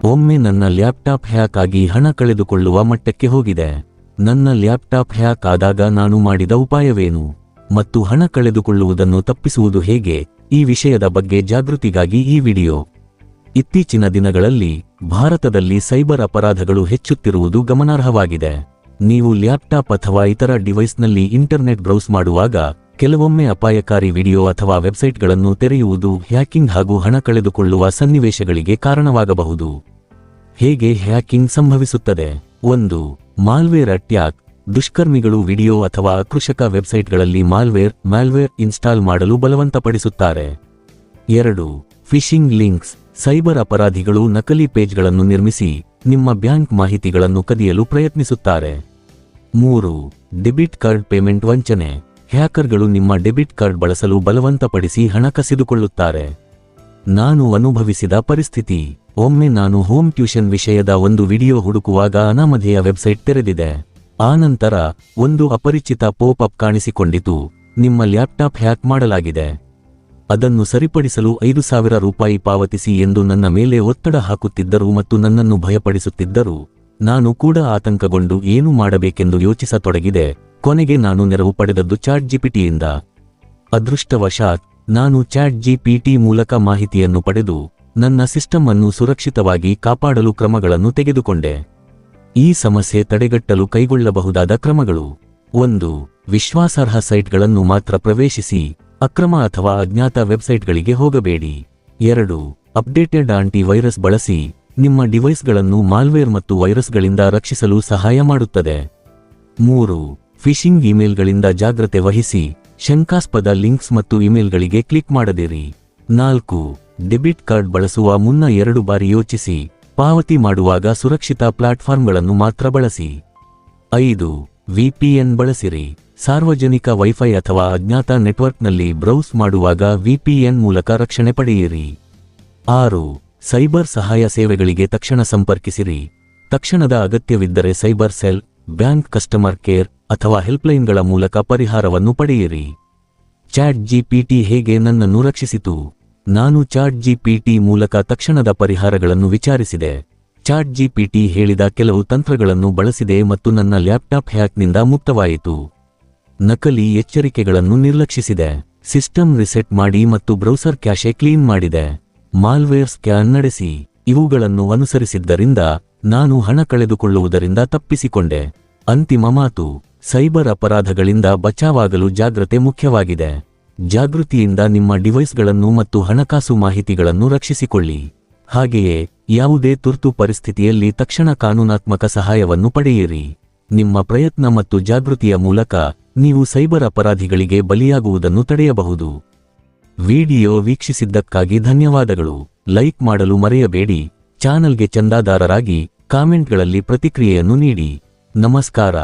ಒಮ್ಮೆ ನನ್ನ laptop hack ಆಗಿ ಹಣ ಕಳೆದುಕೊಳ್ಳುವ ಮಟ್ಟಕ್ಕೆ ಹೋಗಿದೆ. ನನ್ನ ಲ್ಯಾಪ್ಟಾಪ್ ಹ್ಯಾಕ್ ಆದಾಗ ನಾನು ಮಾಡಿದ ಉಪಾಯವೇನು ಮತ್ತು ಹಣ ಕಳೆದುಕೊಳ್ಳುವುದನ್ನು ತಪ್ಪಿಸುವುದು ಹೇಗೆ, ಈ ವಿಷಯದ ಬಗ್ಗೆ ಜಾಗೃತಿಗಾಗಿ ಈ ವಿಡಿಯೋ. ಇತ್ತೀಚಿನ ದಿನಗಳಲ್ಲಿ ಭಾರತದಲ್ಲಿ ಸೈಬರ್ ಅಪರಾಧಗಳು ಹೆಚ್ಚುತ್ತಿರುವುದು ಗಮನಾರ್ಹವಾಗಿದೆ. ನೀವು ಲ್ಯಾಪ್ಟಾಪ್ ಅಥವಾ ಇತರ ಡಿವೈಸ್ನಲ್ಲಿ ಇಂಟರ್ನೆಟ್ ಬ್ರೌಸ್ ಮಾಡುವಾಗ ಕೆಲವೊಮ್ಮೆ ಅಪಾಯಕಾರಿ ವಿಡಿಯೋ ಅಥವಾ ವೆಬ್ಸೈಟ್ಗಳನ್ನು ತೆರೆಯುವುದು ಹ್ಯಾಕಿಂಗ್ ಹಾಗೂ ಹಣ ಕಳೆದುಕೊಳ್ಳುವ ಸನ್ನಿವೇಶಗಳಿಗೆ ಕಾರಣವಾಗಬಹುದು. ಹೇಗೆ ಹ್ಯಾಕಿಂಗ್ ಸಂಭವಿಸುತ್ತದೆ? 1. Malware attack. ದುಷ್ಕರ್ಮಿಗಳು ವಿಡಿಯೋ ಅಥವಾ ಆಕರ್ಷಕ ವೆಬ್ಸೈಟ್ಗಳಲ್ಲಿ ಮಾಲ್ವೇರ್ ಇನ್ಸ್ಟಾಲ್ ಮಾಡಲು ಬಲವಂತಪಡಿಸುತ್ತಾರೆ. 2. Fishing links. ಸೈಬರ್ ಅಪರಾಧಿಗಳು ನಕಲಿ ಪೇಜ್ಗಳನ್ನು ನಿರ್ಮಿಸಿ ನಿಮ್ಮ ಬ್ಯಾಂಕ್ ಮಾಹಿತಿಗಳನ್ನು ಕದಿಯಲು ಪ್ರಯತ್ನಿಸುತ್ತಾರೆ. 3. ಡೆಬಿಟ್ ಕಾರ್ಡ್ ಪೇಮೆಂಟ್ ವಂಚನೆ. ಹ್ಯಾಕರ್ಗಳು ನಿಮ್ಮ ಡೆಬಿಟ್ ಕಾರ್ಡ್ ಬಳಸಲು ಬಲವಂತಪಡಿಸಿ ಹಣ ಕಸಿದುಕೊಳ್ಳುತ್ತಾರೆ. ನಾನು ಅನುಭವಿಸಿದ ಪರಿಸ್ಥಿತಿ. ಒಮ್ಮೆ ನಾನು ಹೋಮ್ ಟ್ಯೂಷನ್ ವಿಷಯದ ಒಂದು ವಿಡಿಯೋ ಹುಡುಕುವಾಗ ಅನಾಮಧೇಯ ವೆಬ್ಸೈಟ್ ತೆರೆದಿದೆ. ಆನಂತರ ಒಂದು ಅಪರಿಚಿತ ಪೋಪ್-ಅಪ್ ಕಾಣಿಸಿಕೊಂಡಿತು, ನಿಮ್ಮ ಲ್ಯಾಪ್ಟಾಪ್ ಹ್ಯಾಕ್ ಮಾಡಲಾಗಿದೆ, ಅದನ್ನು ಸರಿಪಡಿಸಲು 5,000 ರೂಪಾಯಿ ಪಾವತಿಸಿ ಎಂದು ನನ್ನ ಮೇಲೆ ಒತ್ತಡ ಹಾಕುತ್ತಿದ್ದರು ಮತ್ತು ನನ್ನನ್ನು ಭಯಪಡಿಸುತ್ತಿದ್ದರು. ನಾನು ಕೂಡ ಆತಂಕಗೊಂಡು ಏನು ಮಾಡಬೇಕೆಂದು ಯೋಚಿಸತೊಡಗಿದೆ. ಕೊನೆಗೆ ನಾನು ನೆರವು ಪಡೆದದ್ದು ಚಾಟ್ಜಿಪಿಟಿಯಿಂದ. ಅದೃಷ್ಟವಶಾತ್ ನಾನು ಚಾಟ್ಜಿಪಿಟಿ ಮೂಲಕ ಮಾಹಿತಿಯನ್ನು ಪಡೆದು ನನ್ನ ಸಿಸ್ಟಮ್ ಅನ್ನು ಸುರಕ್ಷಿತವಾಗಿ ಕಾಪಾಡಲು ಕ್ರಮಗಳನ್ನು ತೆಗೆದುಕೊಂಡೆ. ಈ ಸಮಸ್ಯೆ ತಡೆಗಟ್ಟಲು ಕೈಗೊಳ್ಳಬಹುದಾದ ಕ್ರಮಗಳು: 1. ವಿಶ್ವಾಸಾರ್ಹ ಸೈಟ್ಗಳನ್ನು ಮಾತ್ರ ಪ್ರವೇಶಿಸಿ, ಅಕ್ರಮ ಅಥವಾ ಅಜ್ಞಾತ ವೆಬ್ಸೈಟ್ಗಳಿಗೆ ಹೋಗಬೇಡಿ. 2. ಅಪ್ಡೇಟೆಡ್ ಆಂಟಿ ವೈರಸ್ ಬಳಸಿ, ನಿಮ್ಮ ಡಿವೈಸ್ಗಳನ್ನು ಮಾಲ್ವೇರ್ ಮತ್ತು ವೈರಸ್ಗಳಿಂದ ರಕ್ಷಿಸಲು ಸಹಾಯ ಮಾಡುತ್ತದೆ. 3. ಫಿಶಿಂಗ್ ಇಮೇಲ್ಗಳಿಂದ ಜಾಗ್ರತೆ ವಹಿಸಿ, ಶಂಕಾಸ್ಪದ ಲಿಂಕ್ಸ್ ಮತ್ತು ಇಮೇಲ್ಗಳಿಗೆ ಕ್ಲಿಕ್ ಮಾಡದಿರಿ. 4. ಡೆಬಿಟ್ ಕಾರ್ಡ್ ಬಳಸುವ ಮುನ್ನ 2 ಬಾರಿ ಯೋಚಿಸಿ, ಪಾವತಿ ಮಾಡುವಾಗ ಸುರಕ್ಷಿತ ಪ್ಲಾಟ್ಫಾರ್ಮ್ಗಳನ್ನು ಮಾತ್ರ ಬಳಸಿ. 5. ವಿಪಿಎನ್ ಬಳಸಿರಿ. ಸಾರ್ವಜನಿಕ ವೈಫೈ ಅಥವಾ ಅಜ್ಞಾತ ನೆಟ್ವರ್ಕ್ನಲ್ಲಿ ಬ್ರೌಸ್ ಮಾಡುವಾಗ ವಿಪಿಎನ್ ಮೂಲಕ ರಕ್ಷಣೆ ಪಡೆಯಿರಿ. 6. ಸೈಬರ್ ಸಹಾಯ ಸೇವೆಗಳಿಗೆ ತಕ್ಷಣ ಸಂಪರ್ಕಿಸಿರಿ. ತಕ್ಷಣದ ಅಗತ್ಯವಿದ್ದರೆ cyber cell, bank customer care ಅಥವಾ ಹೆಲ್ಪ್ಲೈನ್ಗಳ ಮೂಲಕ ಪರಿಹಾರವನ್ನು ಪಡೆಯಿರಿ. ಚಾಟ್ಜಿಪಿಟಿ ಹೇಗೆ ನನ್ನನ್ನು ರಕ್ಷಿಸಿತು? ನಾನು ಚಾಟ್ಜಿಪಿಟಿ ಮೂಲಕ ತಕ್ಷಣದ ಪರಿಹಾರಗಳನ್ನು ವಿಚಾರಿಸಿದೆ. ಚಾಟ್ಜಿಪಿಟಿ ಹೇಳಿದ ಕೆಲವು ತಂತ್ರಗಳನ್ನು ಬಳಸಿದೆ ಮತ್ತು ನನ್ನ ಲ್ಯಾಪ್ಟಾಪ್ ಹ್ಯಾಕ್ನಿಂದ ಮುಕ್ತವಾಯಿತು. ನಕಲಿ ಎಚ್ಚರಿಕೆಗಳನ್ನು ನಿರ್ಲಕ್ಷಿಸಿದೆ. ಸಿಸ್ಟಮ್ ರಿಸೆಟ್ ಮಾಡಿ ಮತ್ತು ಬ್ರೌಸರ್ ಕ್ಯಾಶೆ ಕ್ಲೀನ್ ಮಾಡಿದೆ. ಮಾಲ್ವೇರ್ ಸ್ಕ್ಯಾನ್ ನಡೆಸಿ. ಇವುಗಳನ್ನು ಅನುಸರಿಸಿದ್ದರಿಂದ ನಾನು ಹಣ ಕಳೆದುಕೊಳ್ಳುವುದರಿಂದ ತಪ್ಪಿಸಿಕೊಂಡೆ. ಅಂತಿಮ ಮಾತು: ಸೈಬರ್ ಅಪರಾಧಗಳಿಂದ ಬಚಾವಾಗಲು ಜಾಗ್ರತೆ ಮುಖ್ಯವಾಗಿದೆ. ಜಾಗೃತಿಯಿಂದ ನಿಮ್ಮ ಡಿವೈಸ್ಗಳನ್ನು ಮತ್ತು ಹಣಕಾಸು ಮಾಹಿತಿಗಳನ್ನು ರಕ್ಷಿಸಿಕೊಳ್ಳಿ. ಹಾಗೆಯೇ ಯಾವುದೇ ತುರ್ತು ಪರಿಸ್ಥಿತಿಯಲ್ಲಿ ತಕ್ಷಣ ಕಾನೂನಾತ್ಮಕ ಸಹಾಯವನ್ನು ಪಡೆಯಿರಿ. ನಿಮ್ಮ ಪ್ರಯತ್ನ ಮತ್ತು ಜಾಗೃತಿಯ ಮೂಲಕ ನೀವು ಸೈಬರ್ ಅಪರಾಧಿಗಳಿಗೆ ಬಲಿಯಾಗುವುದನ್ನು ತಡೆಯಬಹುದು. ವಿಡಿಯೋ ವೀಕ್ಷಿಸಿದ್ದಕ್ಕಾಗಿ ಧನ್ಯವಾದಗಳು. ಲೈಕ್ ಮಾಡಲು ಮರೆಯಬೇಡಿ. ಚಾನಲ್ಗೆ ಚಂದಾದಾರರಾಗಿ ಕಾಮೆಂಟ್ಗಳಲ್ಲಿ ಪ್ರತಿಕ್ರಿಯೆಯನ್ನು ನೀಡಿ. ನಮಸ್ಕಾರ.